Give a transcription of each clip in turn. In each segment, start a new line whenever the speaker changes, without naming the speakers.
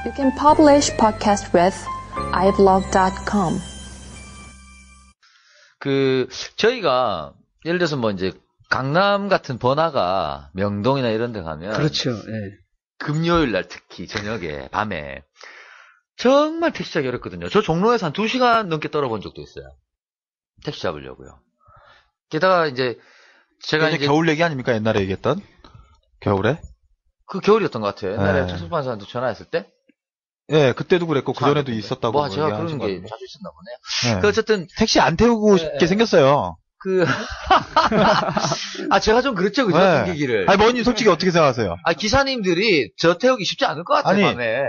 You can publish podcast with iblog.com.
저희가 예를 들어서 뭐 이제 강남 같은 번화가 명동이나 이런 데 가면
그렇죠. 예.
금요일 날 특히 저녁에 밤에 정말 택시 잡기 어렵거든요. 저 종로에서 한 2시간 넘게 떨어본 적도 있어요. 택시 잡으려고요. 게다가 이제 제가
이제 겨울 얘기 아닙니까? 옛날에 얘기했던 겨울에?
그 겨울이었던 것 같아요. 옛날에
네.
청소판사한테 전화했을 때.
예, 그때도 그랬고 그 전에도 있었다고.
뭐 제가 그런 게 자주 있었나 보네요. 그 어쨌든
택시 안 태우고 싶게 생겼어요.
제가 좀 그랬죠, 그죠? 생기기를.
아니, 머니님 솔직히 어떻게 생각하세요?
기사님들이 저 태우기 쉽지 않을 것 같아요, 밤에.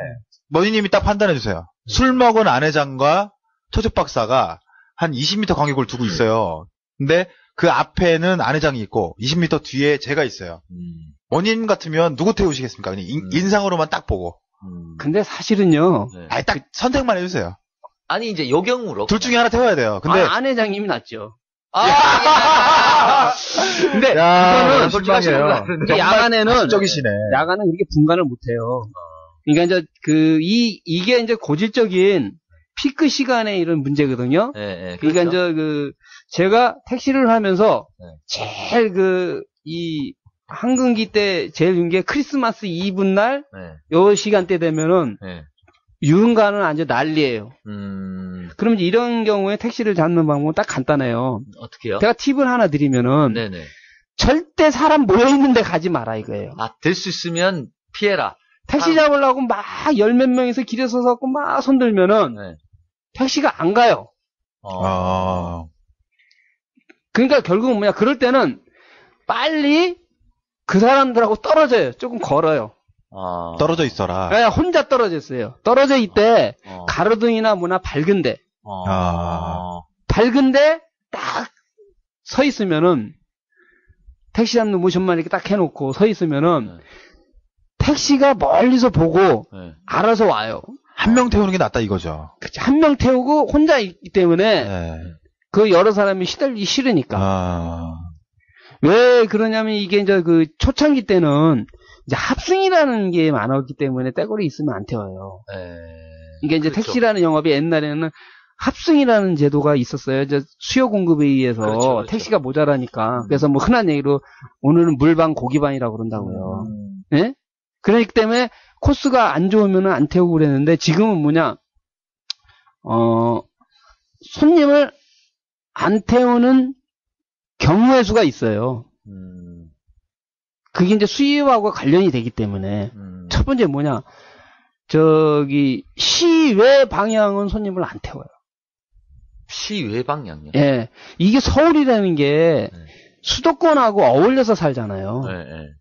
머니님이 딱 판단해주세요. 술 먹은 아내장과 토족 박사가 한 20m 간격을 두고 있어요. 근데 그 앞에는 아내장이 있고 20m 뒤에 제가 있어요. 머니님 같으면 누구 태우시겠습니까? 그냥 인상으로만 딱 보고.
근데 사실은요.
아니, 딱 선택만 해주세요.
아니, 이제 요경으로.
둘 중에 하나 태워야 돼요. 근데.
아내장님이 낫죠.
근데
그거는
솔직하시네요.
야간에는
적이시네.
야간은 그렇게 분간을 못 해요. 그러니까 이제 이게 이제 고질적인 피크 시간에 이런 문제거든요.
네,
그러니까
그렇죠.
이제 제가 택시를 하면서 제일 이 한근기 때 제일 준 게 크리스마스 이브 날 요 시간대 되면은 유흥가는 아주 난리예요. 그럼 이제 이런 경우에 택시를 잡는 방법은 딱 간단해요.
어떻게요?
제가 팁을 하나 드리면은
네네.
절대 사람 모여있는데 가지 마라 이거예요.
될 수 있으면 피해라.
택시 잡으려고 막 열 몇 명이서 길에 서서 막 손들면은 택시가 안 가요. 그러니까 결국은 뭐냐, 그럴 때는 빨리 그 사람들하고 떨어져요. 조금 걸어요.
떨어져 있어라.
네, 혼자 떨어져 있어요. 떨어져 있대. 가로등이나 뭐나 밝은데. 밝은데 딱 서 있으면은 택시 잡는 모션만 이렇게 딱 해놓고 서 있으면은 택시가 멀리서 보고 알아서 와요.
한 명 태우는 게 낫다 이거죠.
그치, 한 명 태우고 혼자 있기 때문에 그 여러 사람이 시달리기 싫으니까. 왜 그러냐면 이게 이제 그 초창기 때는 이제 합승이라는 게 많았기 때문에 떼거리 있으면 안 태워요. 이게 이제
그렇죠.
택시라는 영업이 옛날에는 합승이라는 제도가 있었어요. 이제 수요 공급에 의해서
그렇죠.
택시가 모자라니까. 그래서 뭐 흔한 얘기로 오늘은 물반 고기반이라고 그런다고요. 예? 그렇기 때문에 코스가 안 좋으면 안 태우고 그랬는데 지금은 뭐냐, 손님을 안 태우는 경우의 수가 있어요. 그게 이제 수요하고 관련이 되기 때문에. 첫 번째 뭐냐, 시외 방향은 손님을 안 태워요.
시외 방향요?
예. 이게 서울이라는 게 수도권하고 어울려서 살잖아요.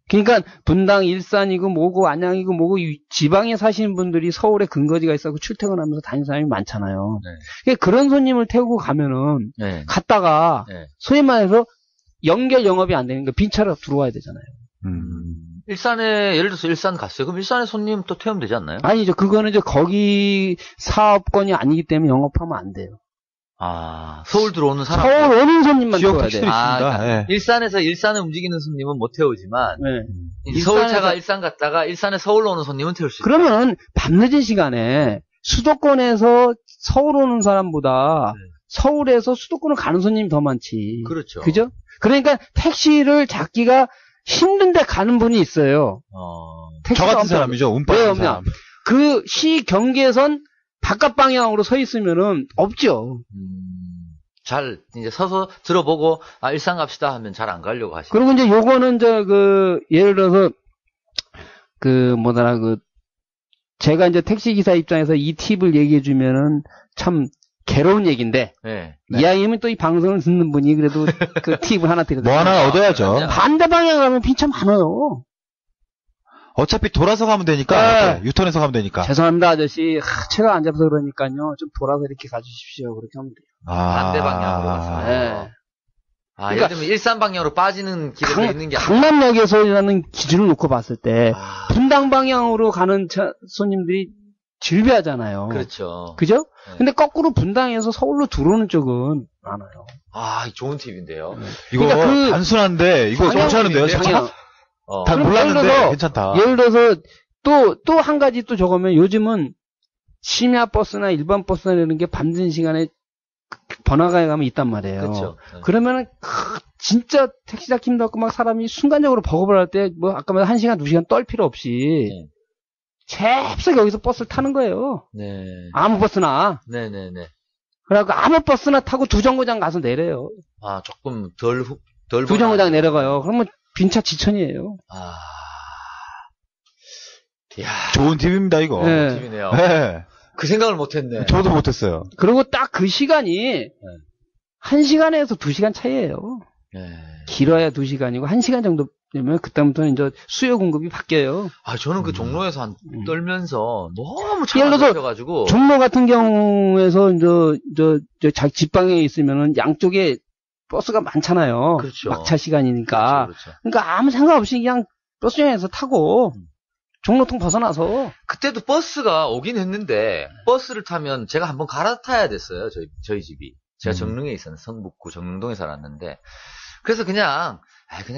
그러니까 분당, 일산이고 뭐고 안양이고 뭐고 지방에 사시는 분들이 서울에 근거지가 있어서 출퇴근하면서 다니는 사람이 많잖아요. 그러니까 그런 손님을 태우고 가면은 갔다가 소위 말해서 연결 영업이 안 되니까 빈 차로 들어와야 되잖아요.
일산에, 예를 들어서 일산 갔어요. 그럼 일산에 손님 또 태우면 되지 않나요?
아니죠. 그거는 이제 거기 사업권이 아니기 때문에 영업하면 안 돼요.
서울 들어오는 사람.
서울 오는 손님만
지역
태워야
택시도
돼요.
있습니다.
그러니까 일산에서 일산을 움직이는 손님은 못 태우지만 서울차가 일산 갔다가 일산에 서울 오는 손님은 태울 수 있어요.
그러면 밤늦은 시간에 수도권에서 서울 오는 사람보다 서울에서 수도권을 가는 손님이 더 많지.
그렇죠.
그죠? 그러니까 택시를 잡기가 힘든데 가는 분이 있어요.
저 같은 사람이죠. 운빨
왜
같은
없냐?
사람.
그 시 경계선 바깥 방향으로 서 있으면은 없죠.
잘 이제 서서 들어보고 일산 갑시다 하면 잘 안 가려고 하시죠.
그리고 이제 요거는 예를 들어서 제가 이제 택시 기사 입장에서 이 팁을 얘기해 주면은 참 괴로운 얘기인데 이왕이면 또 이 방송을 듣는 분이 그래도 그 팁을 하나 드려야
뭐 하나 얻어야죠.
반대 방향 가면 빈차 많아요.
어차피 돌아서 가면 되니까 유턴해서 가면 되니까.
죄송합니다 아저씨, 제가 안 잡아서 그러니까요. 좀 돌아서 이렇게 가주십시오. 그렇게 하면 돼요.
반대 방향으로 가서. 예를 들면 일산 방향으로 빠지는 길에 있는 게 아니라
강남역에서라는 기준을 놓고 봤을 때 분당 방향으로 가는 손님들이 질비하잖아요.
그렇죠.
그죠? 근데 거꾸로 분당에서 서울로 들어오는 쪽은 많아요.
좋은 팁인데요.
이거
그러니까
단순한데 이거 괜찮은데요? 잘 몰랐는데 괜찮다.
예를 들어서 또 한 가지 또 저거면 요즘은 심야 버스나 일반 버스나 이런 게 밤늦은 시간에 번화가에 가면 있단 말이에요.
그렇죠.
그러면은 진짜 택시 잡기 힘들고 막 사람이 순간적으로 버겁을 할 때 뭐 아까 말한 1시간 2시간 떨 필요 없이 잽싸게 여기서 버스를 타는 거예요.
네.
아무 버스나.
네네네.
그래갖고 아무 버스나 타고 두 정거장 가서 내려요.
아, 조금 덜
두 정거장 내려가요. 그러면 빈차 지천이에요.
아. 이야.
좋은 팁입니다, 이거.
네.
팁이네요.
네.
그 생각을 못했네.
저도 못했어요.
그리고 딱 그 시간이 1시간에서 2시간 차이예요.
네.
길어야 2시간이고 1시간 정도 되면 그다음부터는 이제 수요 공급이 바뀌어요.
아, 저는 그 종로에서 한 떨면서 너무
예를
차가
들어서
막혀가지고.
종로 같은 경우에서 자기 집방에 있으면은 양쪽에 버스가 많잖아요.
그렇죠.
막차 시간이니까.
그렇죠.
그러니까 아무 생각 없이 그냥 버스정에서 타고 종로통 벗어나서.
그때도 버스가 오긴 했는데 버스를 타면 제가 한번 갈아타야 됐어요. 저희 집이. 제가 정릉에 있었는데 성북구 정릉동에 살았는데 그래서 그냥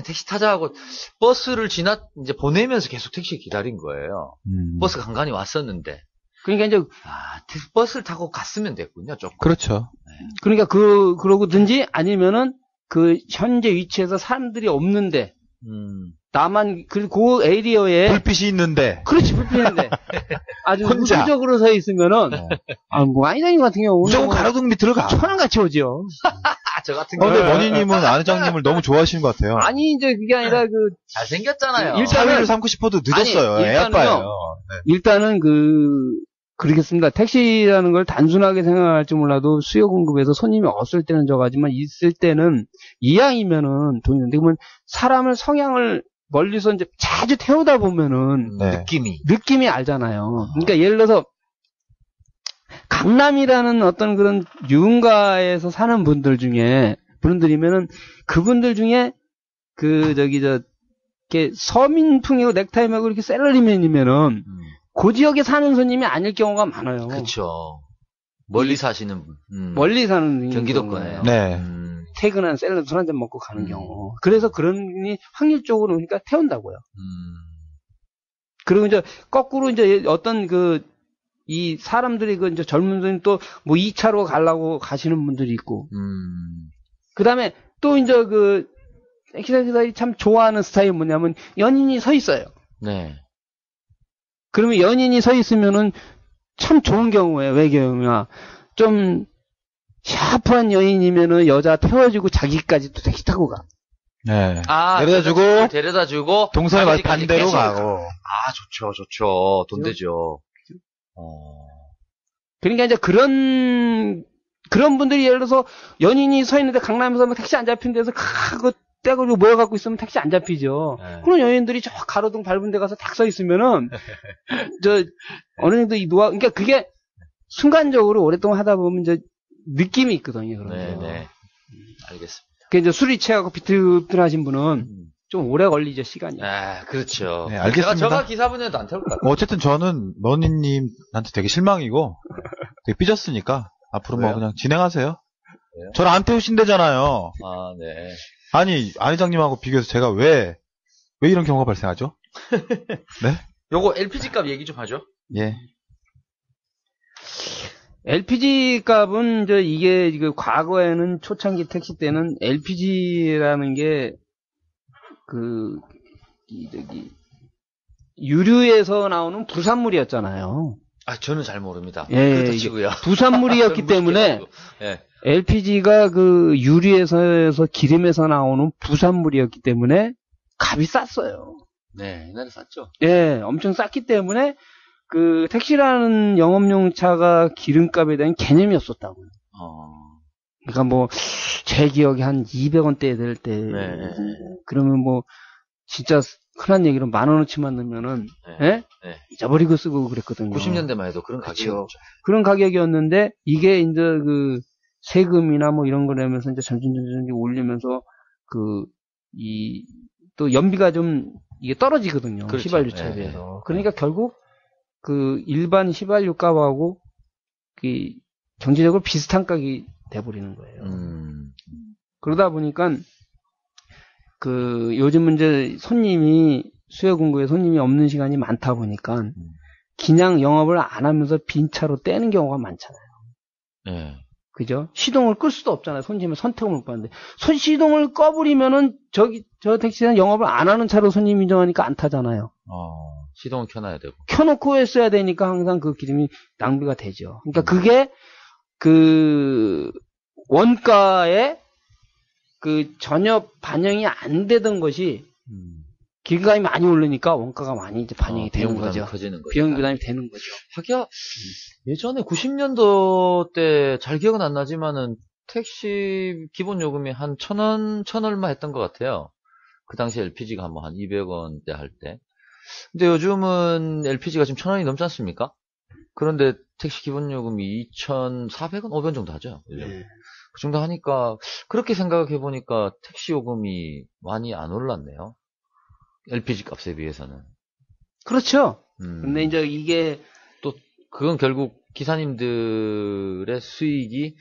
택시 타자 하고 버스를 이제 보내면서 계속 택시 기다린 거예요. 버스가 간간히 왔었는데.
그러니까 이제
버스를 타고 갔으면 됐군요. 조금.
그렇죠.
네.
그러니까 그러고든지 아니면은 그 현재 위치에서 사람들이 없는데 나만 그 에리어에
불빛이 있는데.
그렇지 불빛인데 아주
혼자.
우수적으로 서 있으면은 뭐 아이장님 같은 경우
무조건 가로등 밑으로 가.
천안같이 오죠.
저 같은
근데
경우는
머니님은 안 회장님을 너무 좋아하시는 것 같아요.
아니 이제 그게 아니라
잘생겼잖아요.
사회를 삼고 싶어도 늦었어요. 애 아빠예요.
일단은 그러겠습니다. 택시라는 걸 단순하게 생각할지 몰라도 수요 공급에서 손님이 없을 때는 저가지만 있을 때는 이왕이면은 돈이 있는데 그러면 사람을 성향을 멀리서 이제 자주 태우다 보면은
네.
느낌이 알잖아요. 그러니까 예를 들어서 강남이라는 어떤 그런 유흥가에서 사는 분들이면은 그분들 중에 이렇게 서민풍이고 넥타이 매고 이렇게 셀러리맨이면은 그 지역에 사는 손님이 아닐 경우가 많아요.
그렇죠. 멀리 사시는 분.
멀리 사는
경기도권에요.
네.
퇴근한 샐러드 술 한잔 먹고 가는 경우. 그래서 그런이 확률적으로 그러니까 태운다고요. 그리고 이제 거꾸로 이제 어떤 이 사람들이 이제 젊은 분이 또 뭐 2차로 가려고 가시는 분들이 있고. 그 다음에 또 이제 택시기사들이 참 좋아하는 스타일이 뭐냐면 연인이 서 있어요.
네.
그러면 연인이 서 있으면은 참 좋은 경우예요. 왜 경우냐. 좀 샤프한 여인이면은 여자 태워주고 자기까지 또 택시 타고 가.
네.
데려다주고
동선에 반대로 가고.
좋죠. 돈 되죠.
그러니까 이제 그런 분들이 예를 들어서 연인이 서 있는데 강남에서 막 택시 안 잡힌 데서 그 떼고 모여갖고 있으면 택시 안 잡히죠.
네.
그런 연인들이 저 가로등 밟은 데 가서 딱 서 있으면은 어느 정도 그러니까 그게 순간적으로 오랫동안 하다 보면 이제 느낌이 있거든요.
네. 알겠습니다.
그 이제 술이 취하고 비틀비틀하신 분은 좀 오래 걸리죠, 시간이.
그렇죠.
네, 알겠습니다.
제가 기사분야도 안 태울 것 같아요.
어쨌든 저는 머니님한테 되게 실망이고 되게 삐졌으니까 앞으로
왜요?
뭐 그냥 진행하세요.
왜요?
저를 안 태우신대잖아요.
네.
아니 안 회장님하고 비교해서 제가 왜 이런 경우가 발생하죠? 네?
요거 LPG 값 얘기 좀 하죠.
예.
LPG 값은 이게 과거에는 초창기 택시 때는 LPG라는 게 유류에서 나오는 부산물이었잖아요.
저는 잘 모릅니다.
예,
그렇다 치고요.
부산물이었기 때문에
예.
LPG가 유류에서 기름에서 나오는 부산물이었기 때문에 값이 쌌어요.
네, 옛날에 쌌죠.
예, 엄청 쌌기 때문에 택시라는 영업용차가 기름값에 대한 개념이 없었다고요. 그러니까 뭐 제 기억에 한 200원대 될 때
네.
그러면 뭐 진짜 흔한 얘기로 10,000원어치만 넣으면은 예? 잊어버리고 쓰고 그랬거든요.
90년대만 해도 그런 가격이었죠.
그런 가격이었는데 이게 이제 세금이나 뭐 이런 거 내면서 이제 점점 올리면서 또 연비가 좀 이게 떨어지거든요.
그렇죠.
휘발유차에 비해서. 그러니까 결국 일반 휘발유 값하고 경제적으로 비슷한 값이 돼버리는 거예요. 그러다 보니까 요즘은 이제 손님이 수요 공고에 손님이 없는 시간이 많다 보니까 그냥 영업을 안 하면서 빈 차로 떼는 경우가 많잖아요.
네.
그죠? 시동을 끌 수도 없잖아요. 손님의 선택을 못 받는데. 시동을 꺼버리면은 저 택시는 영업을 안 하는 차로 손님이 인정하니까 안 타잖아요.
시동을 켜놔야 되고.
켜놓고 했어야 되니까 항상 그 기름이 낭비가 되죠. 그러니까 그게 그 원가에 그 전혀 반영이 안 되던 것이 기름값이 많이 오르니까 원가가 많이 이제 반영이 되는 거죠. 비용 부담이 되는 거죠.
하기야 예전에 90년도 때 잘 기억은 안 나지만은 택시 기본 요금이 한 1,000원, 1,000 얼마 했던 것 같아요. 그 당시 LPG가 한 200원대 할 때. 근데 요즘은 LPG가 지금 1,000원이 넘지 않습니까? 그런데 택시 기본 요금이 2,400원, 500원 정도 하죠.
네.
그 정도 하니까 그렇게 생각해 보니까 택시 요금이 많이 안 올랐네요. LPG 값에 비해서는.
그렇죠. 근데 이제 이게
또 그건 결국 기사님들의 수익이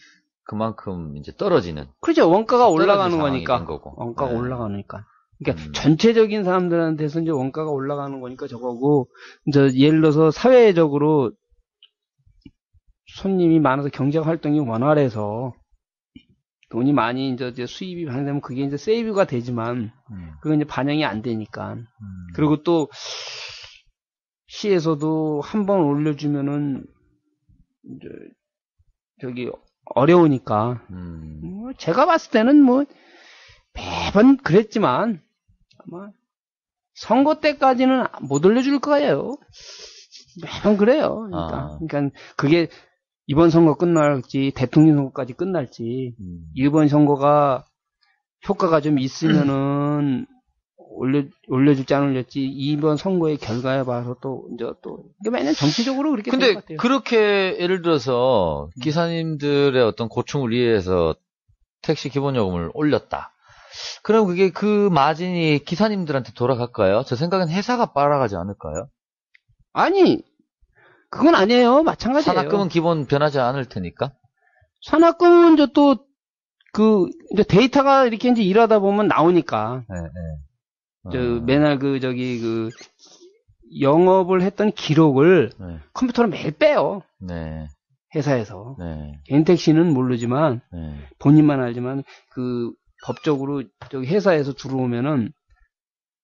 그만큼 이제 떨어지는.
그렇죠. 원가가 올라가는 거니까.
원가가
올라가니까. 그러니까 전체적인 사람들한테서 이제 원가가 올라가는 거니까 저거고, 이제 예를 들어서 사회적으로 손님이 많아서 경제 활동이 원활해서 돈이 많이 이제 수입이 반영되면 그게 이제 세이브가 되지만 그건 이제 반영이 안 되니까. 그리고 또 시에서도 한 번 올려주면은 이제 저기 어려우니까. 제가 봤을 때는 뭐 매번 그랬지만 아마 선거 때까지는 못 올려줄 거예요. 매번 그래요. 그러니까 그게 이번 선거 끝날지 대통령 선거까지 끝날지 이번 선거가 효과가 좀 있으면은 올려줄지 안 올렸지 이번 선거의 결과에 봐서 또 이제 또 이게 매년 정치적으로 그렇게 될 것 같아요.
근데 그렇게 예를 들어서 기사님들의 어떤 고충을 위해서 택시 기본요금을 올렸다. 그럼 그게 그 마진이 기사님들한테 돌아갈까요? 제 생각엔 회사가 빨아가지 않을까요?
아니 그건 아니에요. 마찬가지예요.
산학금은 기본 변하지 않을 테니까.
산학금은 이제 또 이제 데이터가 이렇게 이제 일하다 보면 나오니까. 맨날 영업을 했던 기록을 컴퓨터로 매일 빼요. 회사에서. 개인 택시는 모르지만 본인만 알지만 그 법적으로 저기 회사에서 들어오면은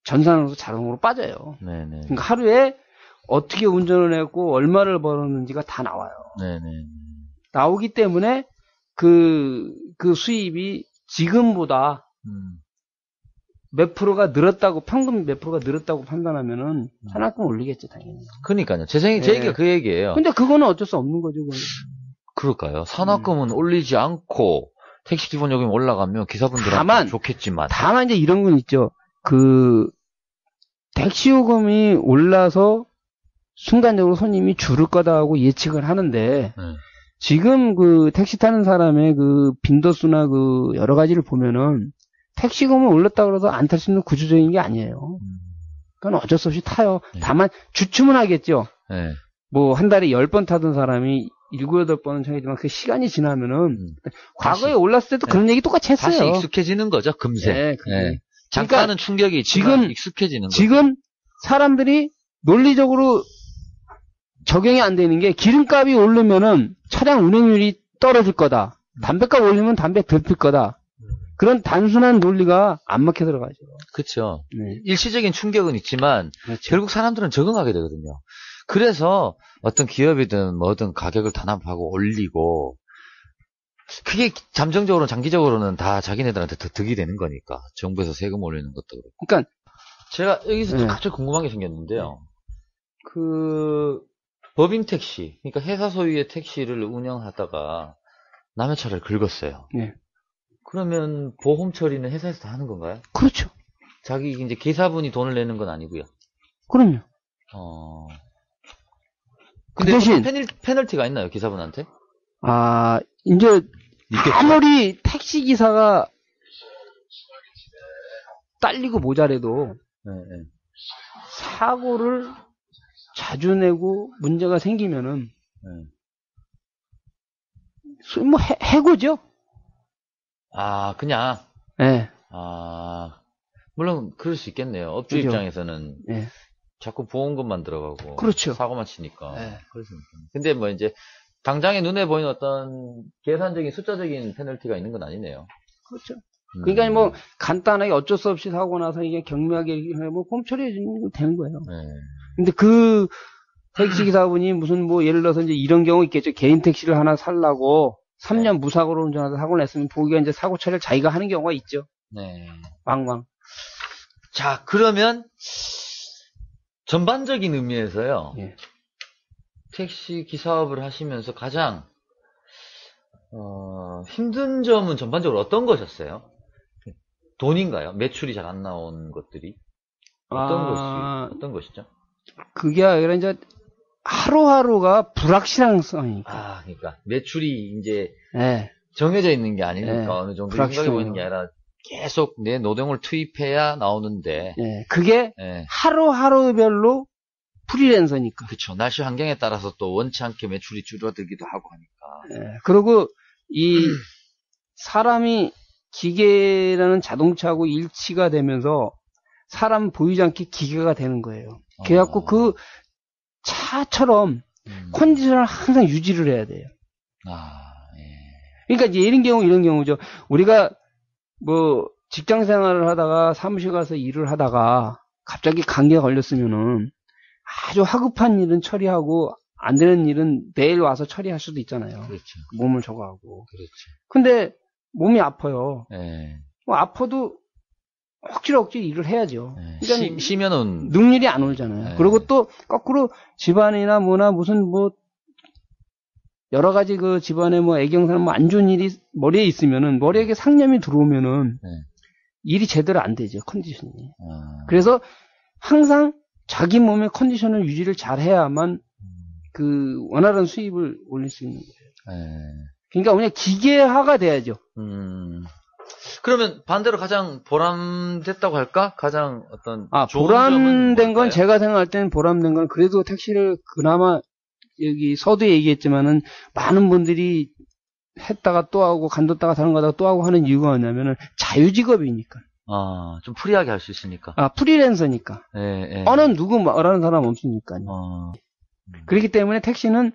전산으로 자동으로 빠져요. 그러니까 하루에 어떻게 운전을 했고 얼마를 벌었는지가 다 나와요. 나오기 때문에 그 수입이 지금보다 몇 프로가 늘었다고 평균 몇 프로가 늘었다고 판단하면은 산학금 올리겠죠 당연히.
그러니까요. 제 얘기가 그 얘기예요.
근데 그거는 어쩔 수 없는 거죠. 그건.
그럴까요? 산학금은 올리지 않고 택시 기본 요금이 올라가면 기사분들한테 좋겠지만.
다만 이제 이런 건 있죠. 그 택시 요금이 올라서 순간적으로 손님이 줄을 거다 하고 예측을 하는데 지금 그 택시 타는 사람의 그 빈도수나 그 여러 가지를 보면은 택시금을 올렸다 그래서 안 탈 수 있는 구조적인 게 아니에요. 그건 어쩔 수 없이 타요. 다만 주춤은 하겠죠. 뭐 한 달에 10번 타던 사람이 7, 8번은 타겠지만 그 시간이 지나면은 과거에 올랐을 때도 그런 얘기 똑같이 했어요.
다시 익숙해지는 거죠. 금세. 잠깐은 그러니까 충격이 있지만 익숙해지는 거죠.
지금 사람들이 논리적으로 적용이 안 되는 게 기름값이 오르면은 차량 운행률이 떨어질 거다. 담배값 올리면 담배 덜 필 거다. 그런 단순한 논리가 안 먹혀 들어가죠.
그렇죠. 일시적인 충격은 있지만 결국 사람들은 적응하게 되거든요. 그래서 어떤 기업이든 뭐든 가격을 단합하고 올리고 그게 잠정적으로는 장기적으로는 다 자기네들한테 더 득이 되는 거니까 정부에서 세금 올리는 것도 그렇고.
그러니까
제가 여기서 갑자기 궁금한 게 생겼는데요. 그 법인 택시, 그러니까 회사 소유의 택시를 운영하다가 남의 차를 긁었어요. 그러면 보험 처리는 회사에서 다 하는 건가요?
그렇죠.
자기 이제 기사분이 돈을 내는 건 아니고요.
그럼요.
근데 그 대신 페널티가 있나요, 기사분한테?
이제 아무리 택시 기사가 딸리고 모자라도 사고를 자주 내고 문제가 생기면은 뭐 해고죠.
그냥. 물론 그럴 수 있겠네요. 업주
그죠?
입장에서는
예.
자꾸 보험금만 들어가고
그렇죠.
사고만 치니까.
네.
그럴 수 있겠네요. 근데 뭐 이제 당장에 눈에 보이는 어떤 계산적인 숫자적인 페널티가 있는 건 아니네요.
그렇죠. 그러니까 뭐 간단하게 어쩔 수 없이 사고 나서 이게 경미하게 뭐 보험 처리해 주면 되는 거예요.
네.
근데 그 택시 기사분이 무슨 뭐 예를 들어서 이제 이런 경우 있겠죠. 개인 택시를 하나 살라고 3년 무사고로 운전하다 사고를 냈으면 보기가 이제 사고 처리를 자기가 하는 경우가 있죠.
네.
왕왕.
자, 그러면 전반적인 의미에서요.
예.
택시 기사업을 하시면서 가장 힘든 점은 전반적으로 어떤 것이었어요? 돈인가요? 매출이 잘 안 나온 것들이 어떤 것이죠?
그게 아니라 이제 하루하루가 불확실성이니까.
그러니까 매출이 이제
예.
정해져 있는 게 아니니까
네.
어느 정도 생각해 보이는 게 아니라 계속 내 노동을 투입해야 나오는데.
예. 그게
예.
하루하루별로 프리랜서니까.
그렇죠. 날씨 환경에 따라서 또 원치 않게 매출이 줄어들기도 하고 하니까.
예. 그리고 이 사람이 기계라는 자동차하고 일치가 되면서 사람 보이지 않게 기계가 되는 거예요. 그래갖고 그 차처럼 컨디션을 항상 유지를 해야 돼요.
예.
그러니까 이제 이런 경우죠. 우리가 뭐 직장 생활을 하다가 사무실 가서 일을 하다가 갑자기 감기가 걸렸으면은 아주 하급한 일은 처리하고 안 되는 일은 내일 와서 처리할 수도 있잖아요.
그렇죠.
몸을 저거하고.
그렇죠.
근데 몸이 아파요.
예.
뭐 아파도 억지로 일을 해야죠.
예.
그러니까
쉬면은
능률이 안 오잖아요.
예.
그리고 또 거꾸로 집안이나 뭐나 무슨 뭐 여러 가지 그 집안에 뭐 애경사나 뭐 안 좋은 일이 머리에 있으면은 머리에 상념이 들어오면은 일이 제대로 안 되죠. 컨디션이. 그래서 항상 자기 몸의 컨디션을 유지를 잘 해야만 그 원활한 수입을 올릴 수 있는 거예요. 그러니까 그냥 기계화가 돼야죠.
그러면 반대로 가장 보람됐다고 할까? 가장 어떤 좋은
보람된
점은
건 제가 생각할 때는 보람된 건 그래도 택시를 그나마 여기 서두에 얘기했지만은 많은 분들이 했다가 또 하고 간뒀다가 다른 거 하다가 또 하고 하는 이유가 뭐냐면은 자유직업이니까.
좀 프리하게 할 수 있으니까.
프리랜서니까.
예.
어느 누구 말하는 사람 없으니까요. 그렇기 때문에 택시는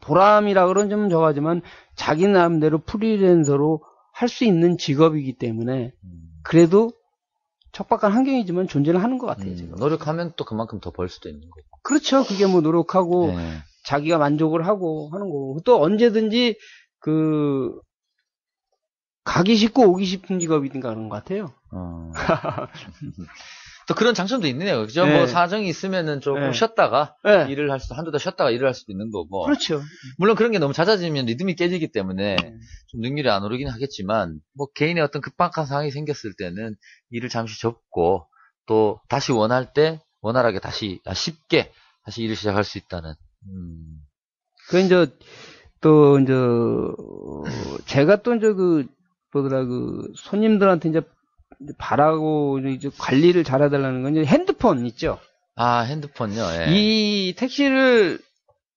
보람이라 그러면 좀 저하지만 자기 나름대로 프리랜서로 할 수 있는 직업이기 때문에 그래도 척박한 환경이지만 존재를 하는 것 같아요. 지금.
노력하면 또 그만큼 더 벌 수도 있는 거고.
그렇죠. 그게 뭐 노력하고 자기가 만족을 하고 하는 거고 또 언제든지 그 가기 쉽고 오기 쉽은 직업이든가 그런 것 같아요.
또 그런 장점도 있네요. 그죠?
네.
뭐 사정이 있으면은 조금
네.
쉬었다가
네.
일을 할 수도 한두 달 쉬었다가 일을 할 수도 있는 거고.
그렇죠.
물론 그런 게 너무 잦아지면 리듬이 깨지기 때문에 좀 능률이 안 오르긴 하겠지만 뭐 개인의 어떤 급박한 상황이 생겼을 때는 일을 잠시 접고 또 다시 원할 때 원활하게 다시 쉽게 다시 일을 시작할 수 있다는.
그 이제 또 이제 제가 또 이제 손님들한테 이제 바라고 이제 관리를 잘해달라는 건 이제 핸드폰 있죠.
핸드폰요. 예.
이 택시를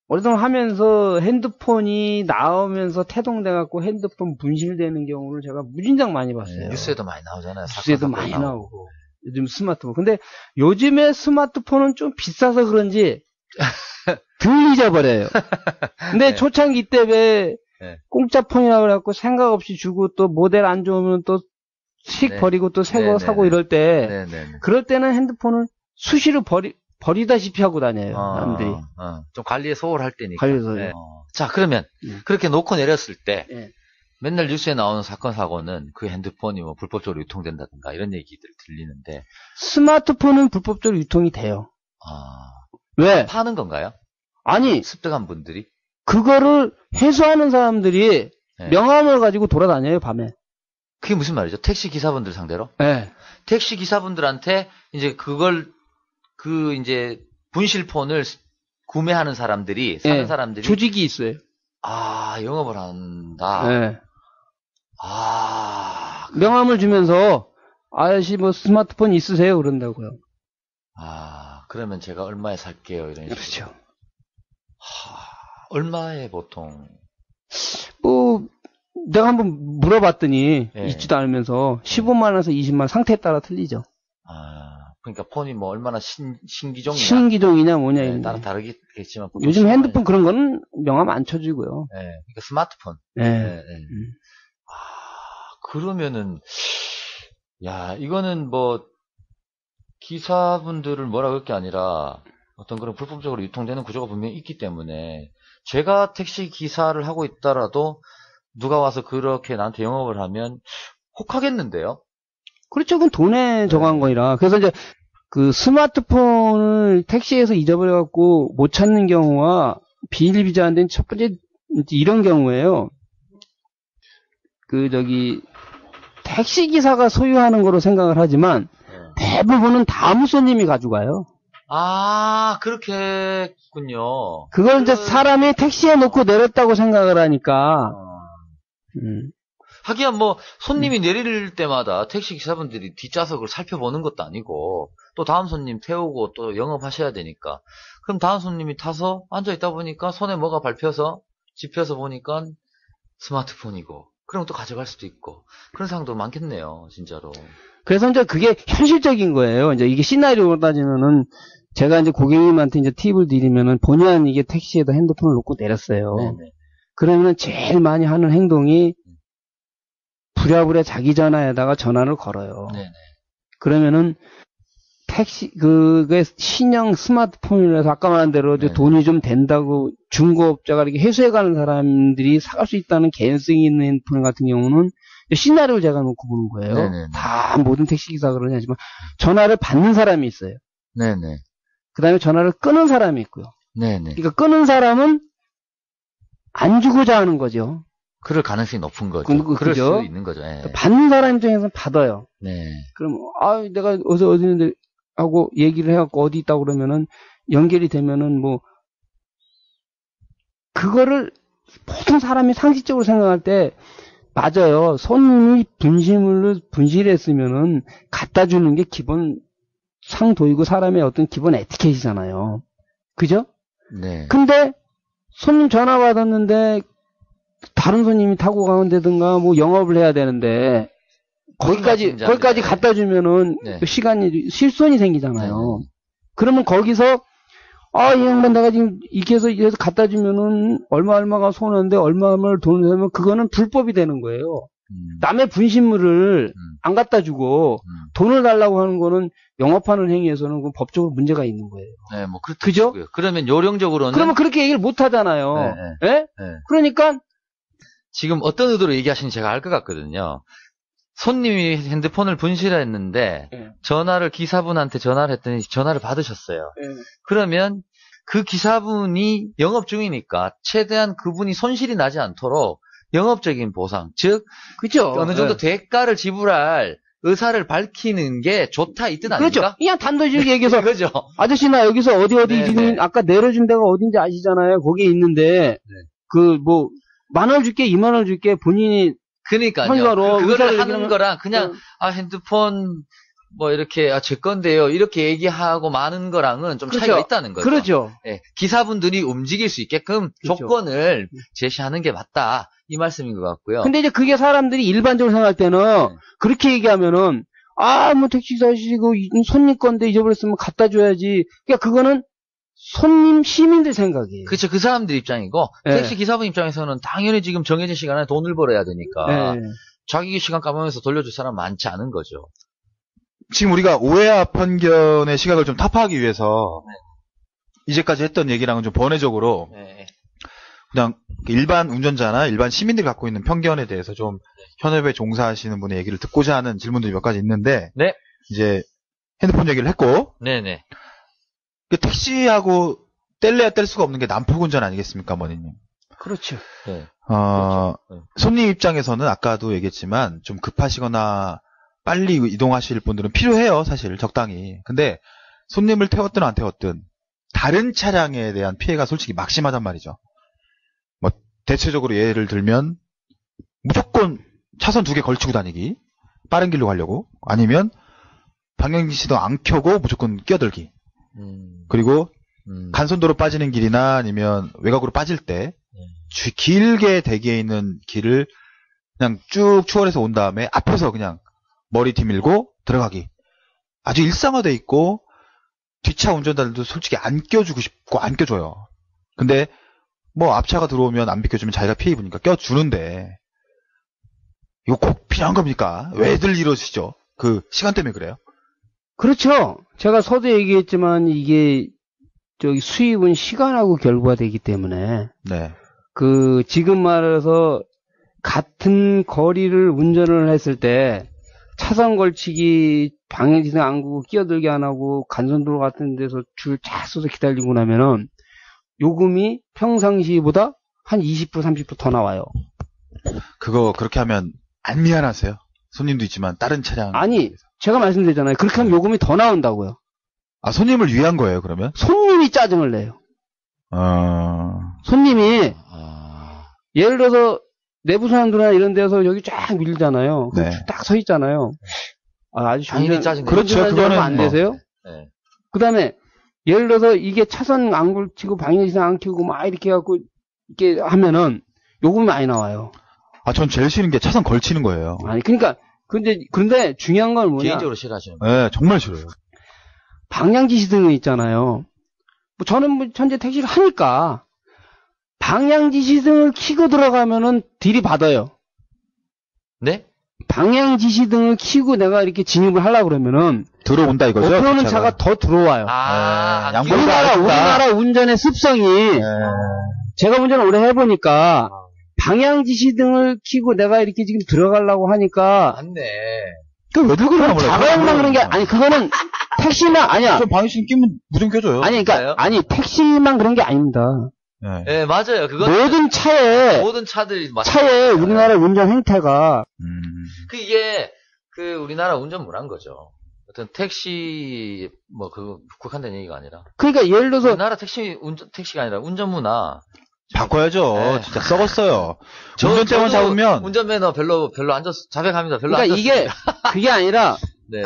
오랫동안 하면서 핸드폰이 나오면서 태동돼갖고 핸드폰 분실되는 경우를 제가 무진장 많이 봤어요.
뉴스에도 많이 나오잖아요.
뉴스에도 많이 나오고. 요즘 스마트폰. 근데 요즘에 스마트폰은 좀 비싸서 그런지 덜 잊어버려요. 근데 초창기 때 왜 공짜 폰이라고 그래갖고 생각 없이 주고 또 모델 안 좋으면 또 씩 버리고 또 새 거 사고 이럴 때 그럴 때는 핸드폰을 수시로 버리다시피 하고 다녀요. 사람들이.
좀 관리에 소홀할 때니까.
관리에
자, 그러면 그렇게 놓고 내렸을 때 맨날 뉴스에 나오는 사건 사고는 그 핸드폰이 뭐 불법적으로 유통된다든가 이런 얘기들 들리는데
스마트폰은 불법적으로 유통이 돼요. 왜?
파는 건가요?
아니,
습득한 분들이?
그거를 회수하는 사람들이 명함을 가지고 돌아다녀요, 밤에.
그게 무슨 말이죠? 택시 기사분들 상대로?
네.
택시 기사분들한테 이제 이제 분실폰을 구매하는 사람들이, 사는 사람들이.
조직이 있어요.
영업을 한다.
네. 명함을 주면서, 아저씨 뭐 스마트폰 있으세요? 그런다고요.
그러면 제가 얼마에 살게요? 이런 식으로.
그렇죠.
얼마에 보통?
내가 한번 물어봤더니, 있지도 않으면서 15만원에서 20만원 상태에 따라 틀리죠.
그러니까 폰이 뭐 얼마나 신기종이냐.
신기종이냐 뭐냐.
네, 다르겠지만.
요즘 핸드폰 그런 거는 명함 안 쳐주고요.
네, 그러니까 스마트폰.
네.
네. 그러면은, 야, 이거는 뭐, 기사분들을 뭐라 그럴 게 아니라, 어떤 그런 불법적으로 유통되는 구조가 분명히 있기 때문에, 제가 택시 기사를 하고 있더라도, 누가 와서 그렇게 나한테 영업을 하면, 혹하겠는데요?
그렇죠. 그건 돈에 정한 거이라. 그래서 이제, 그 스마트폰을 택시에서 잊어버려갖고 못 찾는 경우와, 비일비재한 데는 첫 번째, 이런 경우예요. 택시기사가 소유하는 거로 생각을 하지만, 대부분은 다음 손님이 가져가요.
아, 그렇겠군요.
그걸 이제 사람이 택시에 놓고 내렸다고 생각을 하니까.
하기야 뭐, 손님이 내릴 때마다 택시 기사분들이 뒷좌석을 살펴보는 것도 아니고, 또 다음 손님 태우고 또 영업하셔야 되니까. 그럼 다음 손님이 타서 앉아있다 보니까 손에 뭐가 밟혀서, 집혀서 보니까 스마트폰이고, 그럼 또 가져갈 수도 있고, 그런 상황도 많겠네요, 진짜로.
그래서 이제 그게 현실적인 거예요. 이제 이게 시나리오로 따지면은, 제가 이제 고객님한테 이제 팁을 드리면은, 본의 아니게 택시에다 핸드폰을 놓고 내렸어요.
네네.
그러면은 제일 많이 하는 행동이, 부랴부랴 자기 전화에다가 전화를 걸어요.
네네.
그러면은, 그게 신형 스마트폰이라서 아까 말한 대로 돈이 좀 된다고 중고업자가 이렇게 회수해 가는 사람들이 사갈 수 있다는 개연성이 있는 핸드폰 같은 경우는 시나리오를 제가 놓고 보는 거예요.
네네네.
다 모든 택시기사가 그러냐 하지만 전화를 받는 사람이 있어요.
네네.
그 다음에 전화를 끊은 사람이 있고요.
네네.
그러니까 끊은 사람은 안 주고자 하는 거죠.
그럴 가능성이 높은 거죠. 그럴
그죠?
수 있는 거죠. 네.
받는 사람 입장에서는 받아요.
네.
그럼 내가 어디 있는데 하고 얘기를 해갖고 어디 있다고 그러면은 연결이 되면은 뭐 그거를 보통 사람이 상식적으로 생각할 때 맞아요. 손님이 분실했으면은 갖다 주는 게 기본 상도이고 사람의 어떤 기본 에티켓이잖아요. 그죠?
네.
근데 손님 전화 받았는데 다른 손님이 타고 가는데든가 뭐 영업을 해야 되는데 거기까지 갖다 주면은 시간이 실손이 생기잖아요.
네.
그러면 거기서 이 양반 내가 지금 이렇게 해서 갖다 주면은 얼마가 손해인데 얼마를 돈을 내면 그거는 불법이 되는 거예요. 남의 분신물을 안 갖다 주고 돈을 달라고 하는 거는 영업하는 행위에서는 법적으로 문제가 있는 거예요.
네, 뭐
그죠?
그러면 요령적으로는
그러면 그렇게 얘기를 못 하잖아요.
네.
네? 그러니까
지금 어떤 의도로 얘기하시는지 제가 알 것 같거든요. 손님이 핸드폰을 분실했는데 기사분한테 전화를 했더니 전화를 받으셨어요. 그러면 그 기사분이 영업 중이니까 최대한 그분이 손실이 나지 않도록 영업적인 보상, 즉
그죠?
어느 정도 대가를 지불할 의사를 밝히는 게 좋다 이 뜻 아닙니까?
그렇죠. 그냥 단도직입 얘기해서
그죠?
아저씨 나 여기서 어디 지금 아까 내려준 데가 어딘지 아시잖아요. 거기에 있는데 그 뭐 10,000원 줄게 20,000원 줄게 본인이
그러니까요. 그거를 하는 거랑 그냥 핸드폰 뭐 이렇게 제 건데요 이렇게 얘기하고 마는 거랑은 좀 차이가 있다는 거죠.
그렇죠.
네, 기사분들이 움직일 수 있게끔 조건을 제시하는 게 맞다 이 말씀인 것 같고요.
근데 이제 그게 사람들이 일반적으로 생각할 때는 그렇게 얘기하면은 뭐 택시기사시고 손님 건데 잊어버렸으면 갖다 줘야지. 그러니까 그거는 시민들 생각이에요.
그렇죠. 그 사람들 입장이고 택시 기사분 입장에서는 당연히 지금 정해진 시간에 돈을 벌어야 되니까 자기 시간 까먹으면서 돌려줄 사람 많지 않은 거죠.
지금 우리가 오해와 편견의 시각을 좀 타파하기 위해서 이제까지 했던 얘기랑은 좀 번외적으로 그냥 일반 운전자나 일반 시민들이 갖고 있는 편견에 대해서 좀 현업에 종사하시는 분의 얘기를 듣고자 하는 질문들이 몇 가지 있는데 이제 핸드폰 얘기를 했고
네네.
택시하고 뗄래야 뗄 수가 없는 게 난폭운전 아니겠습니까, 머니님?
그렇죠.
그렇죠. 손님 입장에서는 아까도 얘기했지만 좀 급하시거나 빨리 이동하실 분들은 필요해요, 사실 적당히. 근데 손님을 태웠든 안 태웠든 다른 차량에 대한 피해가 솔직히 막심하단 말이죠. 뭐 대체적으로 예를 들면 무조건 차선 2개 걸치고 다니기, 빠른 길로 가려고, 아니면 방향지시도 안 켜고 무조건 끼어들기. 그리고 간선도로 빠지는 길이나 아니면 외곽으로 빠질 때 길게 대기해 있는 길을 그냥 쭉 추월해서 온 다음에 앞에서 그냥 머리 뒤밀고 들어가기. 아주 일상화돼 있고 뒷차 운전자들도 솔직히 안 껴주고 싶고 안 껴줘요. 근데 뭐 앞차가 들어오면 안 비켜주면 자기가 피해 입으니까 껴주는데 이거 꼭 필요한 겁니까? 왜들 이러시죠? 그 시간 때문에 그래요?
그렇죠. 제가 서두에 얘기했지만 이게 저기 수입은 시간하고 결부가 되기 때문에
네.
그 지금 말해서 같은 거리를 운전을 했을 때 차선 걸치기 방향지등 안 끄고 끼어들게 안 하고 간선도로 같은 데서 줄 쫙 서서 기다리고 나면은 요금이 평상시보다 한 20% 30% 더 나와요.
그거 그렇게 하면 안 미안하세요? 손님도 있지만 다른 차량
아니 제가 말씀드렸잖아요. 그렇게 하면 요금이 더 나온다고요.
아 손님을 위한 거예요 그러면?
손님이 짜증을 내요. 손님이 예를 들어서 내부산도나 이런 데서 여기 쫙 밀잖아요.
네.
딱 서 있잖아요. 아주
당연히 짜증 내요.
그렇죠. 그거는
안 되세요?
네.
그다음에 예를 들어서 이게 차선 안 걸치고 방향지등 안 켜고 막 이렇게 해갖고 이렇게 하면은 요금이 많이 나와요.
아 전 제일 싫은 게 차선 걸치는 거예요.
아니 그러니까 그런데 중요한 건 뭐냐?
개인적으로 싫어하시는 거예요.
네, 정말 싫어요.
방향지시등이 있잖아요. 뭐 저는 뭐 현재 택시를 하니까 방향지시등을 켜고 들어가면은 딜이 받아요.
네?
방향지시등을 켜고 내가 이렇게 진입을 하려고 그러면은
들어온다 이거죠?
오프로는 차가 더 들어와요.
아,
양보를
우리나라 운전의 습성이 제가 운전을 오래 해보니까 방향지시등을 켜고 내가 이렇게 지금 들어가려고 하니까
맞네.
왜 들고
그건 자가용만 그런 게 아니 그거는 택시만 아니야.
전 방향신 끼면 무조건 껴줘요.
아니 그러니까 아니 택시만 그런 게 아닙니다.
네.
네, 맞아요. 그건
모든 차에
차들이
차에 우리나라 운전 행태가
이게 우리나라 운전 문화인 거죠. 어떤 택시 국한된 얘기가 아니라.
그러니까 예를 들어서
우리나라 택시가 아니라 운전 문화.
바꿔야죠.
네.
진짜 썩었어요. 운전대만 잡으면
운전면허 별로 안 자백합니다. 별로
그러니까
안
이게 그게 아니라
네.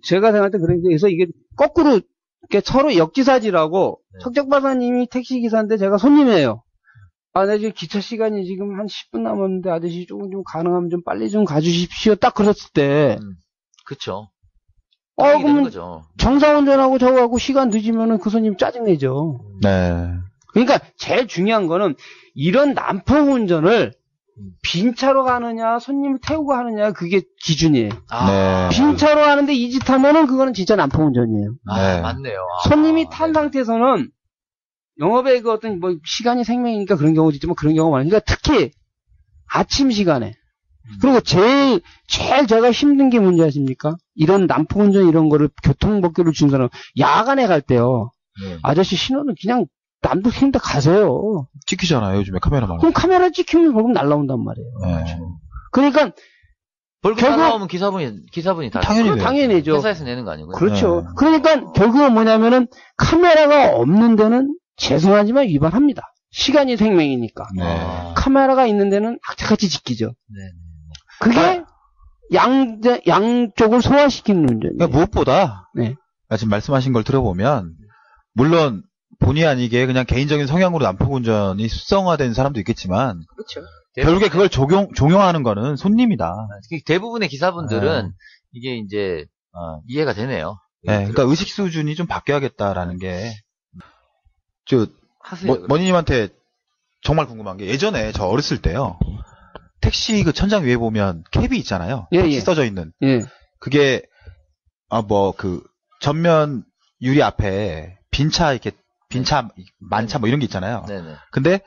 제가 생각할 때 그래서 이게 거꾸로 이렇게 서로 역지사지라고
네.
석적박사님이 택시기사인데 제가 손님이에요. 아, 나 지금 기차 시간이 지금 한 10분 남았는데 아저씨 조금 좀 가능하면 좀 빨리 좀 가주십시오. 딱 그랬을 때.
그쵸.
그러면
거죠.
정상운전하고 저거하고 시간 늦으면은 그 손님 짜증내죠.
네.
그러니까 제일 중요한 거는 이런 난폭운전을 빈 차로 가느냐 손님을 태우고 하느냐 그게 기준이에요.
네.
빈 차로 하는데 이 짓 하면은 그거는 진짜 난폭운전이에요.
네.
맞네요.
손님이 탄
네.
상태에서는 영업의 그 어떤 뭐 시간이 생명이니까 그런 경우도 있지만 그런 경우가 많으니까 특히 아침 시간에 그리고 제일 제가 힘든 게 뭔지 아십니까? 이런 난폭운전 이런 거를 교통법규를 준 사람 야간에 갈 때요.
네.
아저씨 신호는 그냥 남도 힘다 가세요.
찍히잖아요 요즘에 카메라만.
그럼 카메라 찍히면 벌금 날라온단 말이에요.
네.
그러니까
벌금
결국-
나오면 기사분이 다
당연히
당연히죠.
회사에서 내는 거 아니고요.
그렇죠.
네.
그러니까 결국은 뭐냐면은 카메라가 없는 데는 죄송하지만 위반합니다. 시간이 생명이니까.
네.
카메라가 있는 데는 악착같이 지키죠.
네.
그게 양쪽을 소화시키는 운전이에요.
그러니까 무엇보다
네.
지금 말씀하신 걸 들어보면 물론 본의 아니게 그냥 개인적인 성향으로 난폭운전이 습성화된 사람도 있겠지만
그렇죠.
결국에 그걸 종용하는 거는 손님이다.
대부분의 기사분들은 이게 이제 이해가 되네요.
네, 그러니까 의식 수준이 좀 바뀌어야겠다라는 게
하세요.
머니님한테 정말 궁금한 게 예전에 저 어렸을 때요. 택시 그 천장 위에 보면 캡이 있잖아요.
예,
택시
예.
써져 있는.
예.
그게 전면 유리 앞에 빈차 이렇게 빈차 만차 뭐 이런 게 있잖아요.
네네.
근데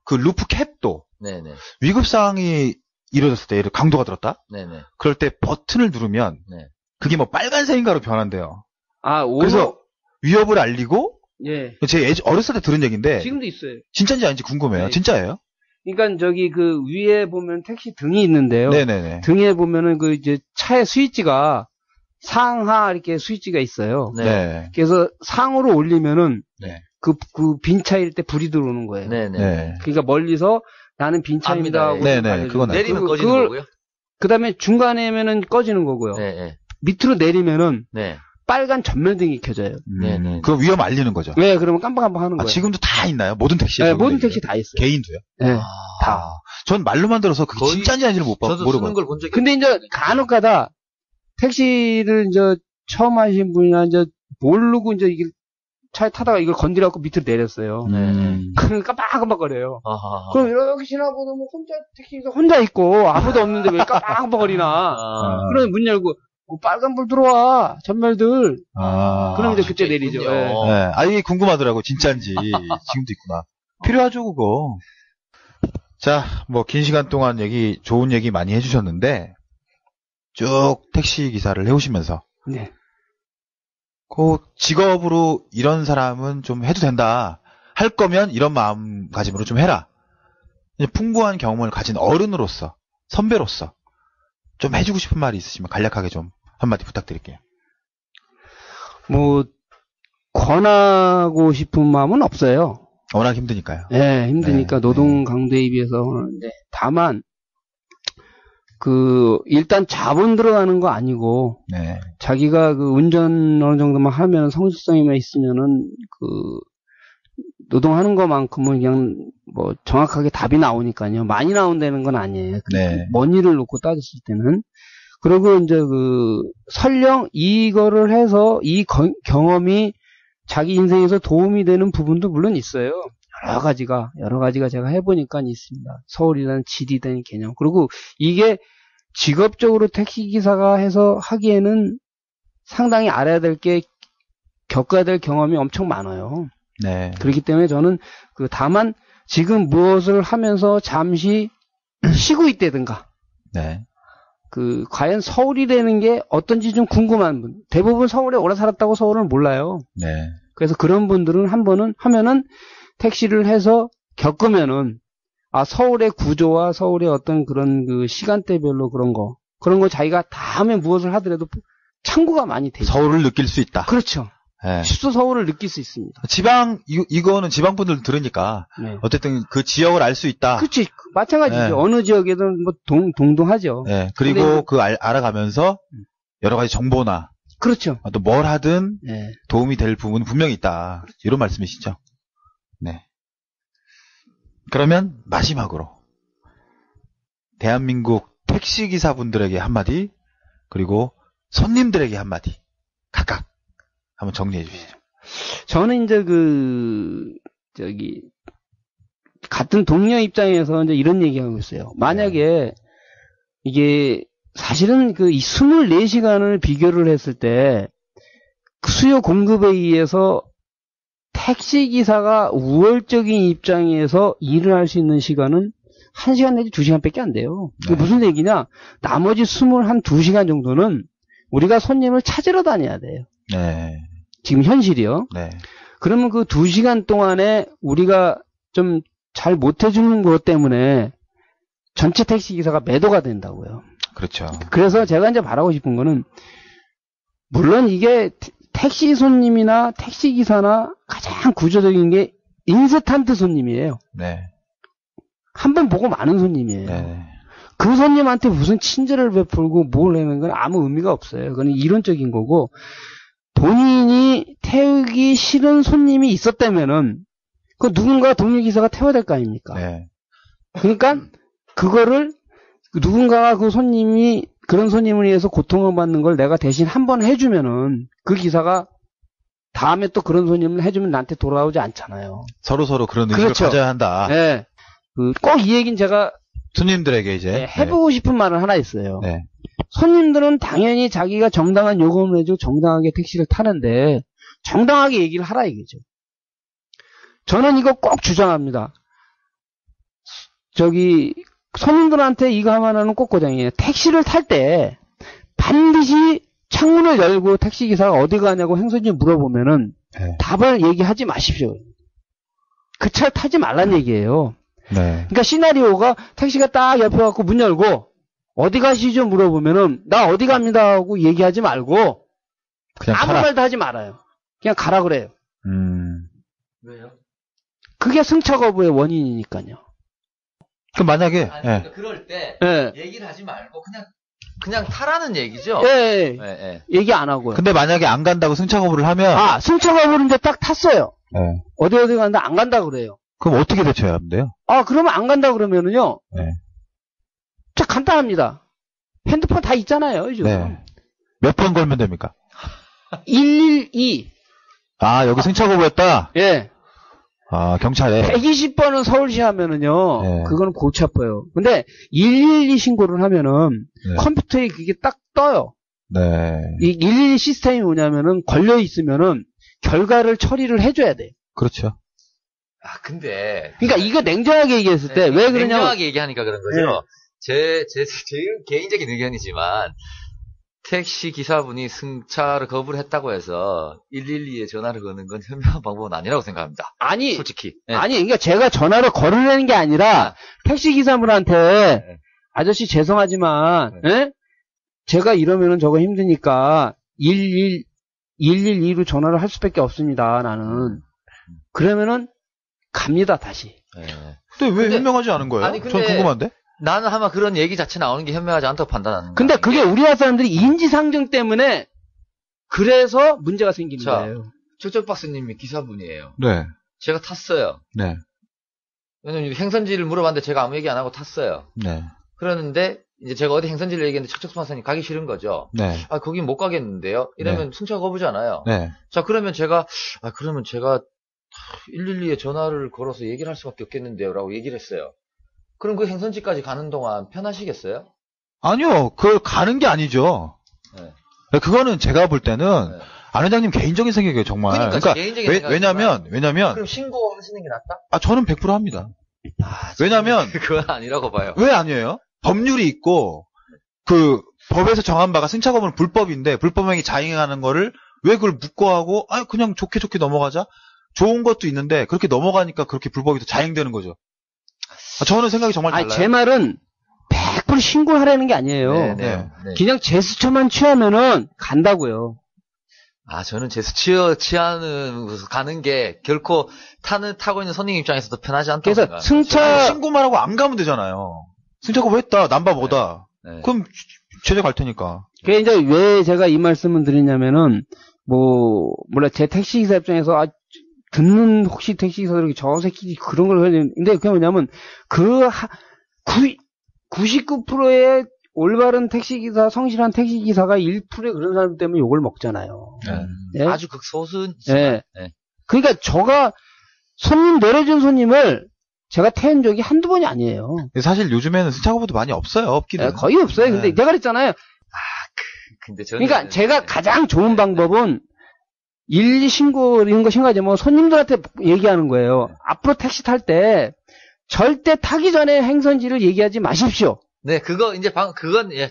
그 루프 캡도
네네.
위급 상황이 이루어졌을 때 예를 강도가 들었다.
네네.
그럴 때 버튼을 누르면
네.
그게 뭐 빨간색인가로 변한대요.
아,
그래서 위협을 알리고
예.
제 어렸을 때 들은 얘기인데
지금도 있어요.
진짜인지 아닌지 궁금해요.
네.
진짜예요?
그러니까 저기 그 위에 보면 택시 등이 있는데요.
네네네.
등에 보면은 그 이제 차의 스위치가 상하 이렇게 스위치가 있어요.
네.
네.
그래서 상으로 올리면은
네.
그 빈 차일 때 불이 들어오는 거예요.
네네.
네.
그러니까 멀리서 나는 빈 차입니다 하고
네네,
알려주는
그건
거예요.
내리면
그-
꺼지는
그걸
거고요.
그다음에 중간에면은 꺼지는 거고요.
네.
밑으로 내리면은
네.
빨간 전면등이 켜져요.
네네.
그럼 위험 알리는 거죠.
왜? 그러면 깜빡깜빡 하는 거예요.
지금도 다 있나요? 모든 택시에?
네,
적용되는
모든
거예요?
택시 다 있어요.
개인도요?
네, 다.
아, 전 말로만 들어서 그게
거의
진짜인지 아닌지를
저도
모르고.
쓰는 걸 본 적이
근데 이제 간혹가다 택시를 이제 처음 하신 분이나 이제 모르고 이제 이게 차에 타다가 이걸 건드려갖고 밑으로 내렸어요. 그러니까 깜빡깜빡거려요. 그럼 이렇게 지나보면 혼자 택시가 혼자 있고 아무도 없는데 왜 깜빡깜빡거리나. 그러면 문 열고 빨간불 들어와 전멸들. 그럼 이제 그때 내리죠. 네.
이게 궁금하더라고 진짜인지. 지금도 있구나. 필요하죠 그거. 자, 뭐 긴 시간 동안 좋은 얘기 많이 해주셨는데 쭉 택시 기사를 해오시면서
네.
그 직업으로 이런 사람은 좀 해도 된다. 할 거면 이런 마음가짐으로 좀 해라. 풍부한 경험을 가진 어른으로서, 선배로서 좀 해주고 싶은 말이 있으시면 간략하게 좀 한마디 부탁드릴게요.
뭐 권하고 싶은 마음은 없어요.
워낙 힘드니까요.
네, 힘드니까 노동 강도에 비해서 하는데 다만 일단 자본 들어가는 거 아니고, 자기가 운전 어느 정도만 하면 성실성이만 있으면은, 노동하는 것만큼은 그냥, 정확하게 답이 나오니까요. 많이 나온다는 건 아니에요. 먼 일을 놓고 따졌을 때는. 그리고 이제 설령 이거를 해서 이 경험이 자기 인생에서 도움이 되는 부분도 물론 있어요. 여러 가지가 제가 해보니까 있습니다. 서울이라는 지리된 개념. 그리고 이게 직업적으로 택시기사가 해서 하기에는 상당히 알아야 될 게, 겪어야 될 경험이 엄청 많아요. 그렇기 때문에 저는 다만 지금 무엇을 하면서 잠시 쉬고 있다든가. 과연 서울이라는 게 어떤지 좀 궁금한 분. 대부분 서울에 오래 살았다고 서울을 몰라요. 그래서 그런 분들은 한 번은 하면은 택시를 해서 겪으면은 서울의 구조와 서울의 어떤 그런 시간대별로 그런 거 자기가 다음에 무엇을 하더라도 참고가 많이 되죠.
서울을 느낄 수 있다.
그렇죠. 쉽소 서울을 느낄 수 있습니다.
이거는 지방분들 들으니까 어쨌든 그 지역을 알 수 있다.
그렇지. 마찬가지죠. 어느 지역에든 동동하죠.
그리고 알아가면서 여러 가지 정보나
그렇죠.
또 뭘 하든 도움이 될 부분은 분명히 있다. 그렇죠. 이런 말씀이시죠. 그러면 마지막으로 대한민국 택시기사분들에게 한마디, 그리고 손님들에게 한마디 각각 한번 정리해 주시죠.
저는 이제 같은 동료 입장에서 이제 이런 얘기하고 있어요. 만약에 이게 사실은 이 24시간을 비교를 했을 때 수요 공급에 의해서 택시기사가 우월적인 입장에서 일을 할 수 있는 시간은 1시간 내지 2시간밖에 안 돼요. 그게 무슨 얘기냐? 나머지 2시간 정도는 우리가 손님을 찾으러 다녀야 돼요. 지금 현실이요. 그러면 2시간 동안에 우리가 좀 잘 못해주는 것 때문에 전체 택시기사가 매도가 된다고요.
그렇죠.
그래서 제가 이제 바라고 싶은 거는, 물론 이게 택시 손님이나 택시기사나 가장 구조적인 게 인스턴트 손님이에요. 한 번 보고 마는 손님이에요. 그 손님한테 무슨 친절을 베풀고 뭘 하는 건 아무 의미가 없어요. 그건 이론적인 거고, 본인이 태우기 싫은 손님이 있었다면은 누군가 동료기사가 태워야 될 거 아닙니까? 그러니까 그거를 누군가가 그런 손님을 위해서 고통을 받는 걸 내가 대신 한 번 해주면은 그 기사가 다음에 또 그런 손님을 해주면 나한테 돌아오지 않잖아요.
서로 그런 의식을 가져야 한다.
꼭 이 얘기는 제가
손님들에게 이제
해보고 싶은 말은 하나 있어요. 손님들은 당연히 자기가 정당한 요금을 내고 정당하게 택시를 타는데 정당하게 얘기를 하라 이거죠. 저는 이거 꼭 주장합니다. 손님들한테 이거 하나는 꼭 고장이에요. 택시를 탈 때 반드시 창문을 열고 택시기사가 어디 가냐고 행선지 물어보면은 답을 얘기하지 마십시오. 그 차를 타지 말란 얘기예요. 그러니까 시나리오가 택시가 딱 옆에 갖고 문 열고 어디 가시죠 물어보면은 나 어디 갑니다 하고 얘기하지 말고 그냥 아무 말도 하지 말아요. 그냥 가라 그래요.
왜요?
그게 승차 거부의 원인이니까요.
그럼 만약에
그러니까 그럴 때 얘기를 하지 말고 그냥 타라는 얘기죠.
얘기 안 하고요.
근데 만약에 안 간다고 승차 거부를 하면
승차 거부를 이제 딱 탔어요. 어디 간다 안 간다 그래요.
그럼 어떻게 대처해야 하는데요?
그러면 안 간다 그러면은요. 자, 간단합니다. 핸드폰 다 있잖아요, 요즘.
몇 번 걸면 됩니까?
112.
아, 여기 승차 거부였다?
예.
아, 경찰에.
120번은 서울시 하면은요,
네.
그거는 골치 아파요. 근데 112 신고를 하면은
네.
컴퓨터에 그게 딱 떠요.
네.
이 112 시스템이 뭐냐면은 걸려 있으면은 결과를 처리를 해줘야 돼.
그렇죠.
아, 근데.
그러니까 이거 냉정하게 얘기했을 때 왜 그러냐면
냉정하게 얘기하니까 그런 거죠. 제 개인적인 의견이지만, 택시 기사분이 승차를 거부를 했다고 해서 112에 전화를 거는 건 현명한 방법은 아니라고 생각합니다.
아니,
솔직히.
아니, 그러니까 제가 전화를 걸으려는 게 아니라 택시 기사분한테 아저씨 죄송하지만, 예? 제가 이러면은 저거 힘드니까 112로 전화를 할 수밖에 없습니다. 나는. 그러면은 갑니다 다시.
근데 왜 현명하지 않은 거예요?
아니, 근데
전 궁금한데?
나는 아마 그런 얘기 자체 나오는 게 현명하지 않다고 판단하는 거야.
근데 그게 우리나라 사람들이 인지상정 때문에 그래서 문제가 생기는 거예요.
척척박스님이 기사분이에요.
네.
제가 탔어요.
네.
왜냐면 행선지를 물어봤는데 제가 아무 얘기 안 하고 탔어요.
네.
그러는데 이제 제가 어디 행선지를 얘기했는데 척척박사님 가기 싫은 거죠.
네.
아, 거긴 못 가겠는데요. 이러면 승차 거부잖아요.
네.
자, 그러면 제가 112에 전화를 걸어서 얘기를 할 수밖에 없겠는데요. 라고 얘기를 했어요. 그럼 그 행선지까지 가는 동안 편하시겠어요?
아니요. 그걸 가는 게 아니죠.
네.
그거는 제가 볼 때는
네.
안 회장님 개인적인 생각이에요, 정말.
그러니까 개인적인
왜냐면
그럼 신고하시는 게 낫다?
아, 저는 100% 합니다.
아,
왜냐면
그건 아니라고 봐요.
왜 아니에요? 법률이 있고 그 법에서 정한 바가 승차 거부는 불법인데 불법행위 자행하는 거를 왜 그걸 묵고하고 그냥 좋게 넘어가자? 좋은 것도 있는데 그렇게 넘어가니까 그렇게 불법이 더 자행되는 거죠. 저는 생각이 정말 달라요.
제 말은 100% 신고하라는 게 아니에요.
네.
그냥 제스처만 취하면은 간다고요.
아, 저는 취하는 가는 게 결코 타고 있는 손님 입장에서도 편하지 않다고
그래서
생각합니다.
승차
신고만 하고 안 가면 되잖아요. 승차 거부 했다. 남바 뭐다.
네.
그럼 제재 갈 테니까.
그게 이제 왜 제가 이 말씀을 드리냐면은 몰라 제 택시 기사 입장에서 듣는 혹시 택시 기사들이 저 새끼 그런 걸 하는데 그게 뭐냐면 99%의 올바른 택시기사, 성실한 택시기사가 1%의 그런 사람 때문에 욕을 먹잖아요.
네. 아주 극소수는.
네. 그러니까 손님 내려준 손님을 제가 태운 적이 한두 번이 아니에요.
사실 요즘에는 승차 거부도 많이 없어요. 없기는.
거의 없어요. 근데 내가 그랬잖아요.
근데 저는
그러니까 제가 가장 좋은 방법은 112 신고 이런 거 신고하지 뭐 손님들한테 얘기하는 거예요. 앞으로 택시 탈 때 절대 타기 전에 행선지를 얘기하지 마십시오.
네, 그건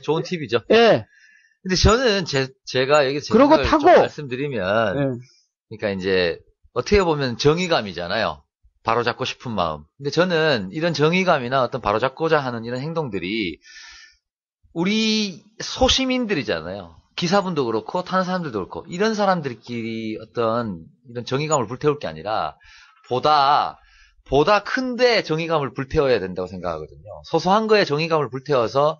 좋은 팁이죠.
예.
근데 저는 제가 여기서
그러고 타고
말씀드리면, 그러니까 이제 어떻게 보면 정의감이잖아요. 바로잡고 싶은 마음. 근데 저는 이런 정의감이나 어떤 바로잡고자 하는 이런 행동들이 우리 소시민들이잖아요. 기사분도 그렇고 타는 사람들도 그렇고 이런 사람들끼리 어떤 이런 정의감을 불태울 게 아니라 보다 큰데 정의감을 불태워야 된다고 생각하거든요. 소소한 거에 정의감을 불태워서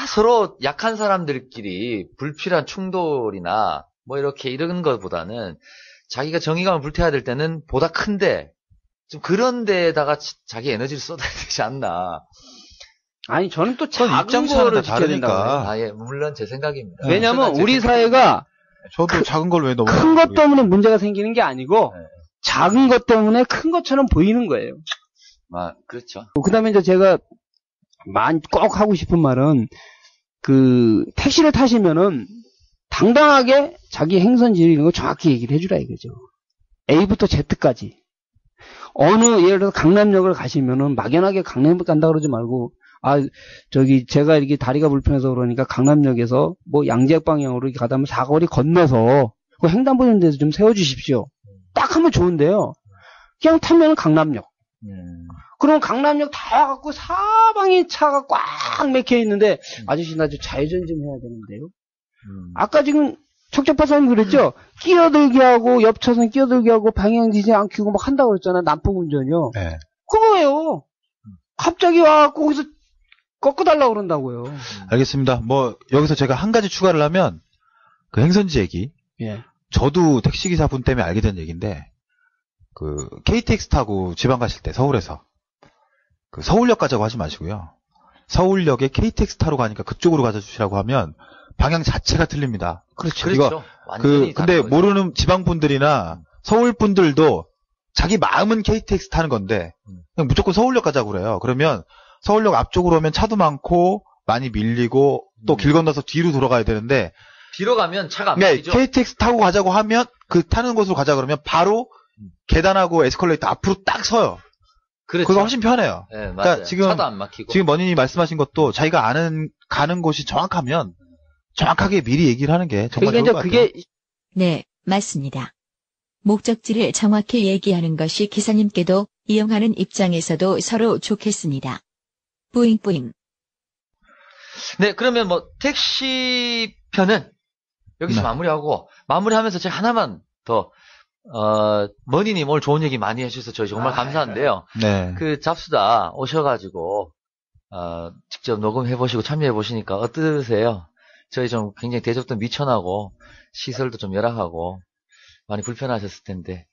서로 약한 사람들끼리 불필요한 충돌이나 뭐 이런 것보다는 자기가 정의감을 불태워야 될 때는 보다 큰데 좀 그런 데다가 자기 에너지를 쏟아야 되지 않나.
아니 저는 또 작은 거를 지켜야 된다고.
물론 제 생각입니다.
왜냐면 우리 사회가
저도 작은 걸 왜 너무
큰 것 때문에 문제가 생기는 게 아니고 작은 것 때문에 큰 것처럼 보이는 거예요.
그렇죠.
그다음에 이제 제가 꼭 하고 싶은 말은 택시를 타시면은 당당하게 자기 행선지 이런 거 정확히 얘기를 해주라 이거죠. A부터 Z까지. 예를 들어서 강남역을 가시면은 막연하게 강남역 간다 그러지 말고 제가 이렇게 다리가 불편해서 그러니까 강남역에서 양재역 방향으로 이렇게 가다 보면 사거리 건너서 횡단보도 있는 데서 좀 세워주십시오. 딱 하면 좋은데요. 그냥 타면 강남역. 그럼 강남역 다 와갖고 사방에 차가 꽉 막혀 있는데 아저씨 나 좀 좌회전 좀 해야 되는데요. 아까 지금 척척박사님 그랬죠? 끼어들게 하고 옆 차선 끼어들게 하고 방향 지시 안 켜고 막 한다고 그랬잖아요. 난폭 운전이요.
네.
그거예요. 갑자기 와갖고 거기서 꺾어달라고 그런다고요.
알겠습니다. 여기서 제가 한 가지 추가를 하면 행선지 얘기.
예.
저도 택시기사분 때문에 알게 된 얘기인데 KTX 타고 지방 가실 때 서울에서 서울역 가자고 하지 마시고요. 서울역에 KTX 타러 가니까 그쪽으로 가자 주시라고 하면 방향 자체가 틀립니다.
그렇죠.
이거
완전히
근데
다른 거죠.
모르는 지방 분들이나 서울 분들도 자기 마음은 KTX 타는 건데 그냥 무조건 서울역 가자고 그래요. 그러면 서울역 앞쪽으로 오면 차도 많고 많이 밀리고 또 길 건너서 뒤로 돌아가야 되는데
뒤로 가면 차가 안
네,
막히죠.
KTX 타고 가자고 하면 그 타는 곳으로 가자 그러면 바로 계단하고 에스컬레이터 앞으로 딱 서요.
그렇죠.
그거 훨씬 편해요.
네, 맞아요.
그러니까
차도 안 막히고.
지금 머니님 말씀하신 것도 자기가 가는 곳이 정확하면 정확하게 미리 얘기를 하는 게 정말 좋을 것 같아요.
네, 맞습니다. 목적지를 정확히 얘기하는 것이 기사님께도 이용하는 입장에서도 서로 좋겠습니다. 뿌잉뿌잉.
네, 그러면 뭐 택시 편은 여기서
네.
마무리하면서 제가 하나만 더 머니님 오늘 좋은 얘기 많이 해주셔서 저희 정말 감사한데요.
네.
그 잡수다 오셔가지고 직접 녹음해보시고 참여해보시니까 어떠세요? 저희 좀 굉장히 대접도 미천하고 시설도 좀 열악하고 많이 불편하셨을 텐데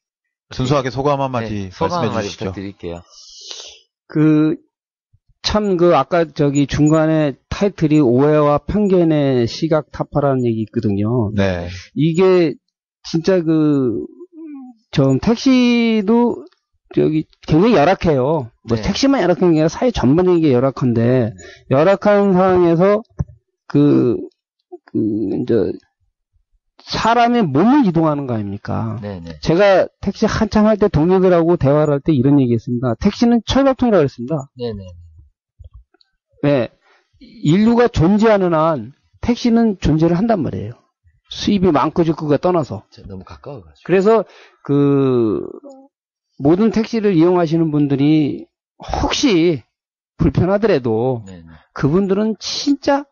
순수하게 소감 한마디
소감
말씀해
한마디
주시죠.
부탁드릴게요.
아까 중간에 타이틀이 오해와 편견의 시각 타파라는 얘기 있거든요.
네.
이게 진짜 택시도 굉장히 열악해요.
네.
택시만 열악한 게 아니라 사회 전반적인 게 열악한데, 열악한 상황에서 이제, 사람의 몸을 이동하는 거 아닙니까?
네네.
제가 택시 한창 할 때 동료들하고 대화를 할 때 이런 얘기 했습니다. 택시는 철밥통이라고 했습니다.
네네.
네. 인류가 존재하는 한 택시는 존재를 한단 말이에요. 수입이 많고 적고가 떠나서.
너무 가까워가지고.
그래서 모든 택시를 이용하시는 분들이 혹시 불편하더라도
네네.
그분들은 진짜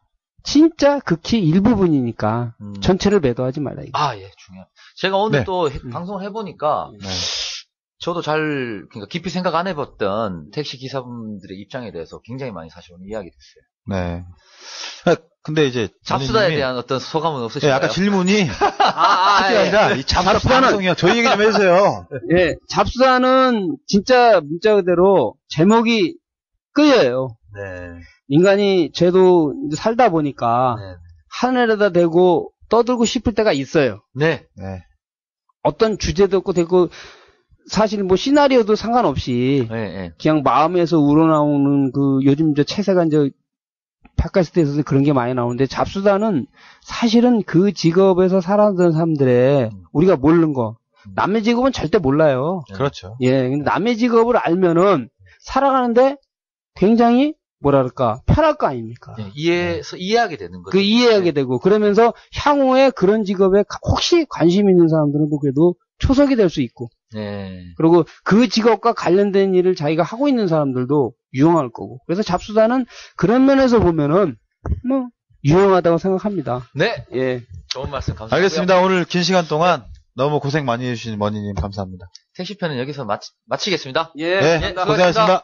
극히 일부분이니까 전체를 매도하지 말라.
예, 중요합니다. 제가 오늘
네.
또 방송을 해보니까
네.
저도 그러니까 깊이 생각 안 해봤던 택시 기사분들의 입장에 대해서 굉장히 많이 사실 오늘 이야기 됐어요.
네. 근데 이제
잡수다에
머니님이-
대한 어떤 소감은
네,
없으신가요?
아까 질문이
예.
아니라 이 방송이요. 저희 얘기 좀 해주세요.
예, 잡수하는 진짜 문자 그대로 제목이 끌려요.
네.
인간이 쟤도 이제 살다 보니까
네.
하늘에다 대고 떠들고 싶을 때가 있어요.
네.
네.
어떤 주제도 없고 되고 사실 뭐 시나리오도 상관없이
네.
그냥 마음에서 우러나오는 요즘 채세가 이제 팟캐스트에서도 그런 게 많이 나오는데 잡수다는 사실은 그 직업에서 살아가는 사람들의 우리가 모르는 거 남의 직업은 절대 몰라요.
그렇죠.
예, 근데 남의 직업을 알면은 살아가는데 굉장히 편할 거 아닙니까?
네. 이해하게 되는 거죠.
이해하게 되고 그러면서 향후에 그런 직업에 혹시 관심 있는 사람들은 그래도 초석이 될 수 있고
네.
그리고 그 직업과 관련된 일을 자기가 하고 있는 사람들도 유용할 거고 그래서 잡수다는 그런 면에서 보면은 뭐 유용하다고 생각합니다.
네.
예.
좋은 말씀 감사합니다.
알겠습니다. 오늘 긴 시간 동안 너무 고생 많이 해주신 머니님 감사합니다.
택시편은 여기서 마치겠습니다.
예.
네,
수고하셨습니다.
고생하셨습니다.